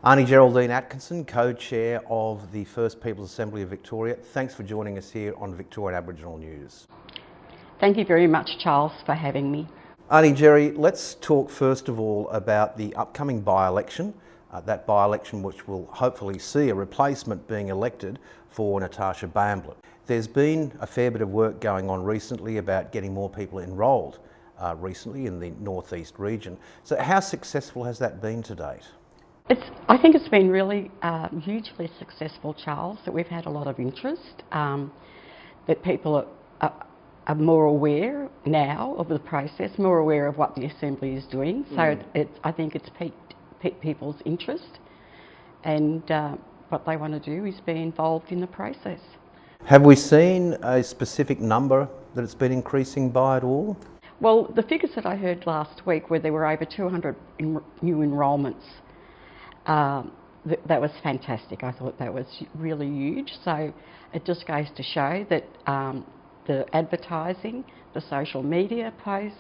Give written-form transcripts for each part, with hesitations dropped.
Aunty Geraldine Atkinson, co-chair of the First Peoples Assembly of Victoria. Thanks for joining us here on Victorian Aboriginal News. Thank you very much, Charles, for having me. Aunty Jerry, let's talk first of all about the upcoming by-election, that by-election which will hopefully see a replacement being elected for Natasha Bamblett. There's been a fair bit of work going on recently about getting more people enrolled recently in the northeast region. So how successful has that been to date? I think it's been really hugely successful, Charles, that we've had a lot of interest, that people are more aware now of the process, more aware of what the Assembly is doing. So I think it's piqued people's interest, and what they want to do is be involved in the process. Have we seen a specific number that it's been increasing by at all? Well, the figures that I heard last week were there were over 200 new enrolments. That was fantastic. I thought that was really huge. So it just goes to show that the advertising, the social media posts,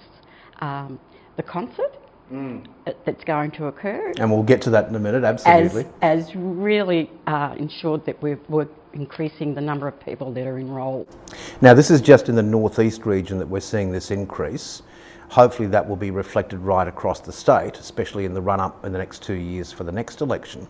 the concert that's going to occur. And we'll get to that in a minute, absolutely. Has really ensured that we're increasing the number of people that are enrolled. Now, this is just in the northeast region that we're seeing this increase. Hopefully that will be reflected right across the state, especially in the run-up in the next 2 years for the next election.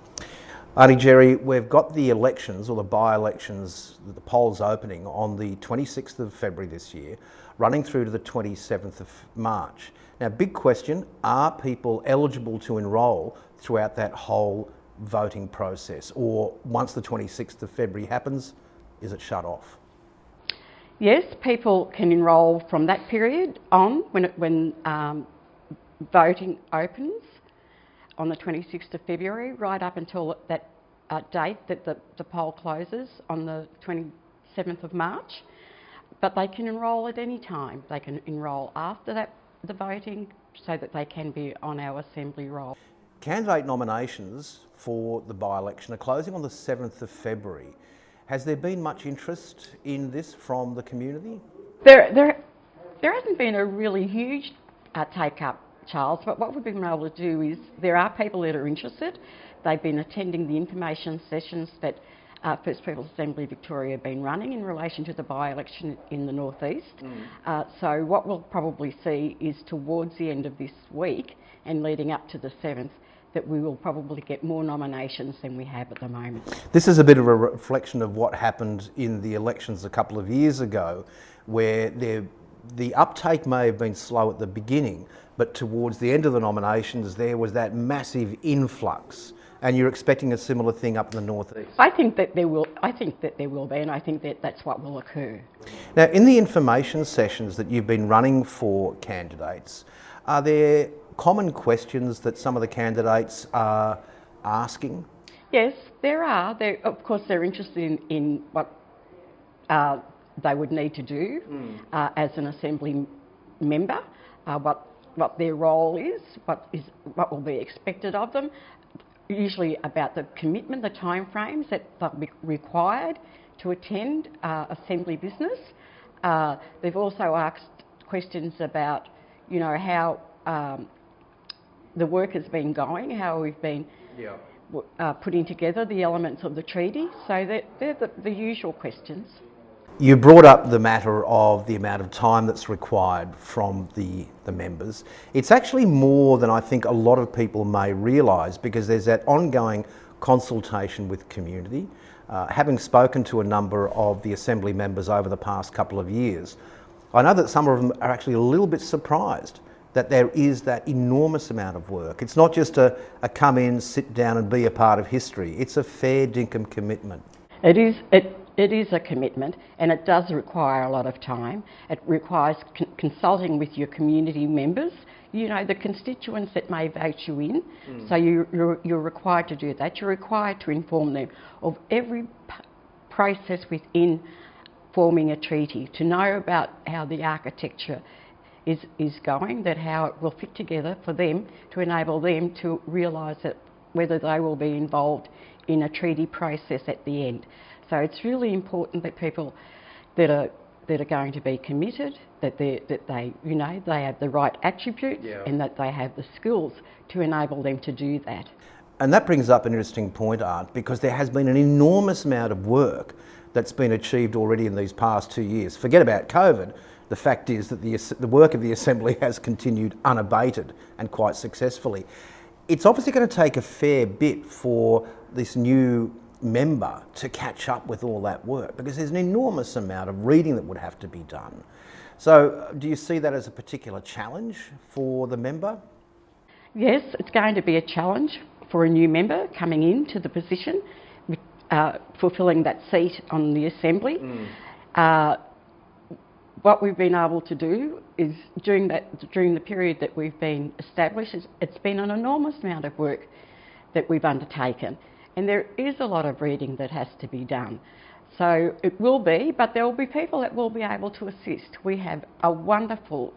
Aunty Jerry, we've got the elections, or the by-elections, the polls opening on the 26th of February this year, running through to the 27th of March. Now, big question, are people eligible to enrol throughout that whole voting process? Or once the 26th of February happens, is it shut off? Yes, people can enrol from that period on when voting opens on the 26th of February, right up until that date that the poll closes on the 27th of March. But they can enrol at any time. They can enrol after the voting so that they can be on our Assembly roll. Candidate nominations for the by-election are closing on the 7th of February. Has there been much interest in this from the community? There hasn't been a really huge take-up, Charles, but what we've been able to do is there are people that are interested. They've been attending the information sessions that First Peoples Assembly Victoria have been running in relation to the by-election in the northeast. So what we'll probably see is towards the end of this week and leading up to the 7th, that we will probably get more nominations than we have at the moment. This is a bit of a reflection of what happened in the elections a couple of years ago, where the uptake may have been slow at the beginning, but towards the end of the nominations there was that massive influx. And you're expecting a similar thing up in the northeast? I think that there will be, and I think that that's what will occur. Now, in the information sessions that you've been running for candidates, are there common questions that some of the candidates are asking? Yes, there are. Of course, they're interested in what they would need to do as an Assembly member, what their role is, what will be expected of them. Usually about the commitment, the timeframes that they'll be required to attend Assembly business. They've also asked questions about, how the work has been going, how we've been putting together the elements of the treaty. So they're the usual questions. You brought up the matter of the amount of time that's required from the members. It's actually more than I think a lot of people may realise, because there's that ongoing consultation with community. Having spoken to a number of the Assembly members over the past couple of years, I know that some of them are actually a little bit surprised that there is that enormous amount of work. It's not just a come in, sit down and be a part of history. It's a fair dinkum commitment. It is a commitment, and it does require a lot of time. It requires consulting with your community members, the constituents that may vote you in. So you're required to do that. You're required to inform them of every process within forming a treaty, to know about how the architecture is going, that how it will fit together for them, to enable them to realise that whether they will be involved in a treaty process at the end. So it's really important that people that are going to be committed, that they have the right attributes and that they have the skills to enable them to do that. And that brings up an interesting point, Art, because there has been an enormous amount of work that's been achieved already in these past 2 years. Forget about COVID. The fact is that the work of the Assembly has continued unabated and quite successfully. It's obviously going to take a fair bit for this new member to catch up with all that work, because there's an enormous amount of reading that would have to be done. So do you see that as a particular challenge for the member? Yes, it's going to be a challenge for a new member coming into the position, fulfilling that seat on the Assembly. What we've been able to do is during the period that we've been established, it's been an enormous amount of work that we've undertaken, and there is a lot of reading that has to be done. So it will be, but there will be people that will be able to assist. We have a wonderful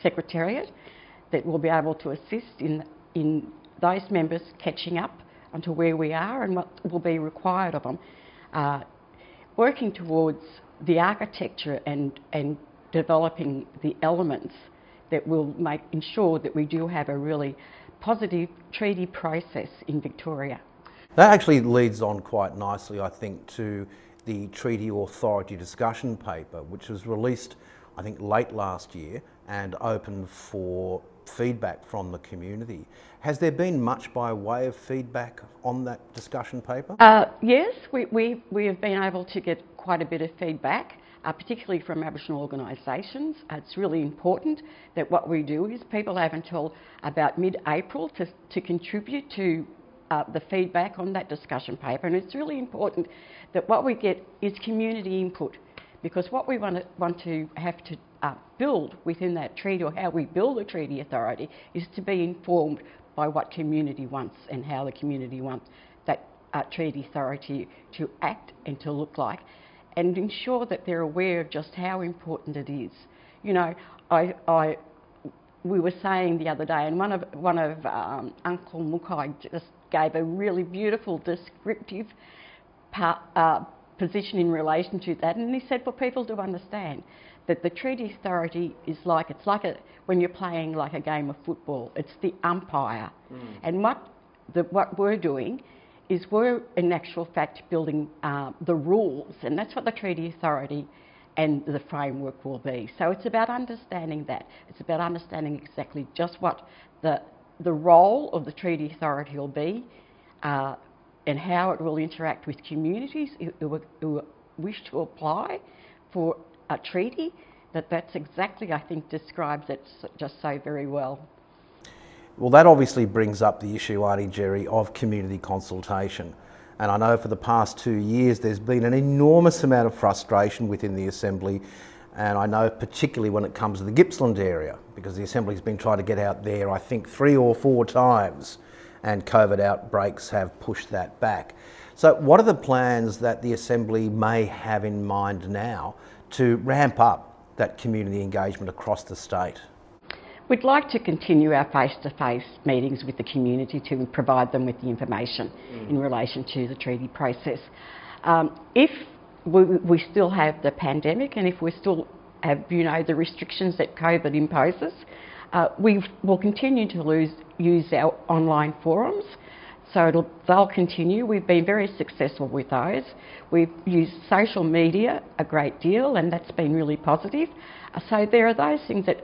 secretariat that will be able to assist in those members catching up onto where we are and what will be required of them, working towards the architecture and developing the elements that will ensure that we do have a really positive treaty process in Victoria. That actually leads on quite nicely, I think, to the Treaty Authority discussion paper, which was released, I think, late last year and open for feedback from the community. Has there been much by way of feedback on that discussion paper? Yes, we have been able to get quite a bit of feedback, particularly from Aboriginal organisations. It's really important that what we do is people have until about mid-April to contribute to the feedback on that discussion paper, and it's really important that what we get is community input, because what we want to have to build within that treaty, or how we build a treaty authority, is to be informed by what community wants and how the community wants that treaty authority to act and to look like, and ensure that they're aware of just how important it is. You know, we were saying the other day, and one of Uncle Mukai just gave a really beautiful descriptive position in relation to that, and he said for people to understand that the treaty authority is like when you're playing like a game of football. It's the umpire, and what we're doing is we're in actual fact building the rules, and that's what the treaty authority and the framework will be. So it's about understanding that. It's about understanding exactly just what the role of the treaty authority will be, and how it will interact with communities who wish to apply for a treaty. That's exactly, I think, describes it just so very well. Well, that obviously brings up the issue, Aunty Jerry, of community consultation. And I know for the past 2 years there's been an enormous amount of frustration within the Assembly, and I know particularly when it comes to the Gippsland area, because the Assembly's been trying to get out there, I think 3 or 4 times, and COVID outbreaks have pushed that back. So what are the plans that the Assembly may have in mind now to ramp up that community engagement across the state? We'd like to continue our face-to-face meetings with the community to provide them with the information in relation to the treaty process. If we still have the pandemic, and if we still have, the restrictions that COVID imposes, we will continue to use our online forums. So they'll continue. We've been very successful with those. We've used social media a great deal, and that's been really positive. So there are those things that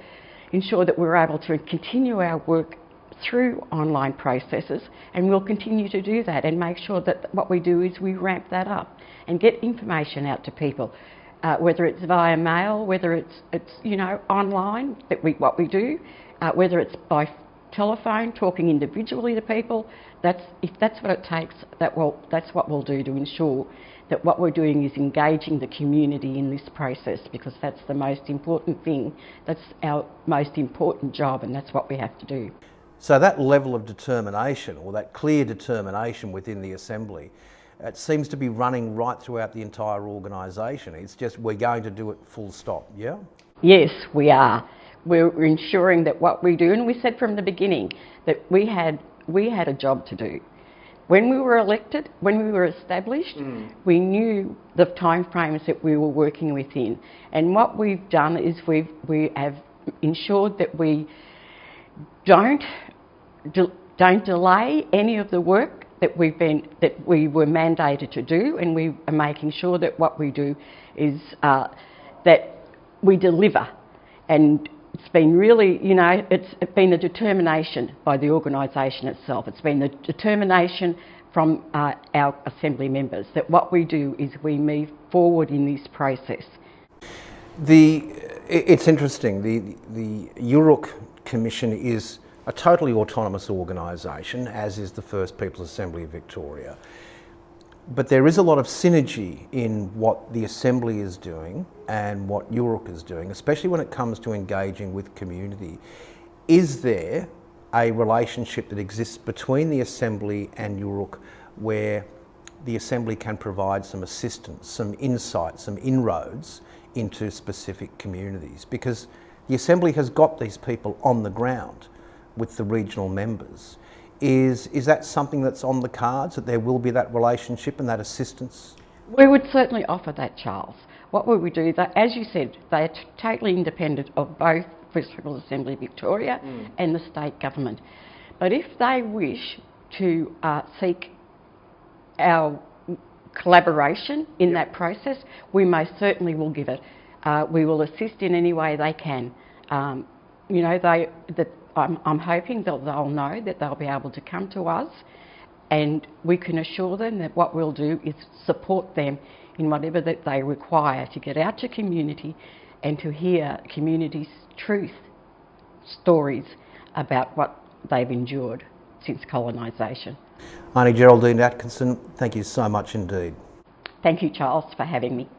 ensure that we're able to continue our work through online processes, and we'll continue to do that and make sure that what we do is we ramp that up and get information out to people, whether it's via mail, whether it's online, what we do, whether it's by telephone, talking individually to people. If that's what it takes, that's what we'll do to ensure that what we're doing is engaging the community in this process, because that's the most important thing. That's our most important job, and that's what we have to do. So that level of determination, or that clear determination within the Assembly, it seems to be running right throughout the entire organisation. It's just we're going to do it full stop, yeah? Yes, we are. We're ensuring that what we do, and we said from the beginning that we had a job to do. When we were elected, when we were established, we knew the timeframes that we were working within. And what we've done is we have ensured that we don't don't delay any of the work that we were mandated to do, and we are making sure that what we do is that we deliver. And it's been really, it's been the determination by the organisation itself. It's been the determination from our Assembly members that what we do is we move forward in this process. It's interesting, the URUK Commission is a totally autonomous organisation, as is the First Peoples Assembly of Victoria. But there is a lot of synergy in what the Assembly is doing and what URUK is doing, especially when it comes to engaging with community. Is there a relationship that exists between the Assembly and URUK where the Assembly can provide some assistance, some insight, some inroads into specific communities? Because the Assembly has got these people on the ground with the regional members. Is that something that's on the cards, that there will be that relationship and that assistance? We would certainly offer that, Charles. What we would do, that, as you said, they are totally independent of both First Peoples Assembly Victoria and the state government. But if they wish to seek our collaboration in that process, we most certainly will give it. We will assist in any way they can. I'm hoping that they'll know that they'll be able to come to us, and we can assure them that what we'll do is support them in whatever that they require to get out to community and to hear community's truth stories about what they've endured since colonisation. Aunty Geraldine Atkinson, thank you so much indeed. Thank you, Charles, for having me.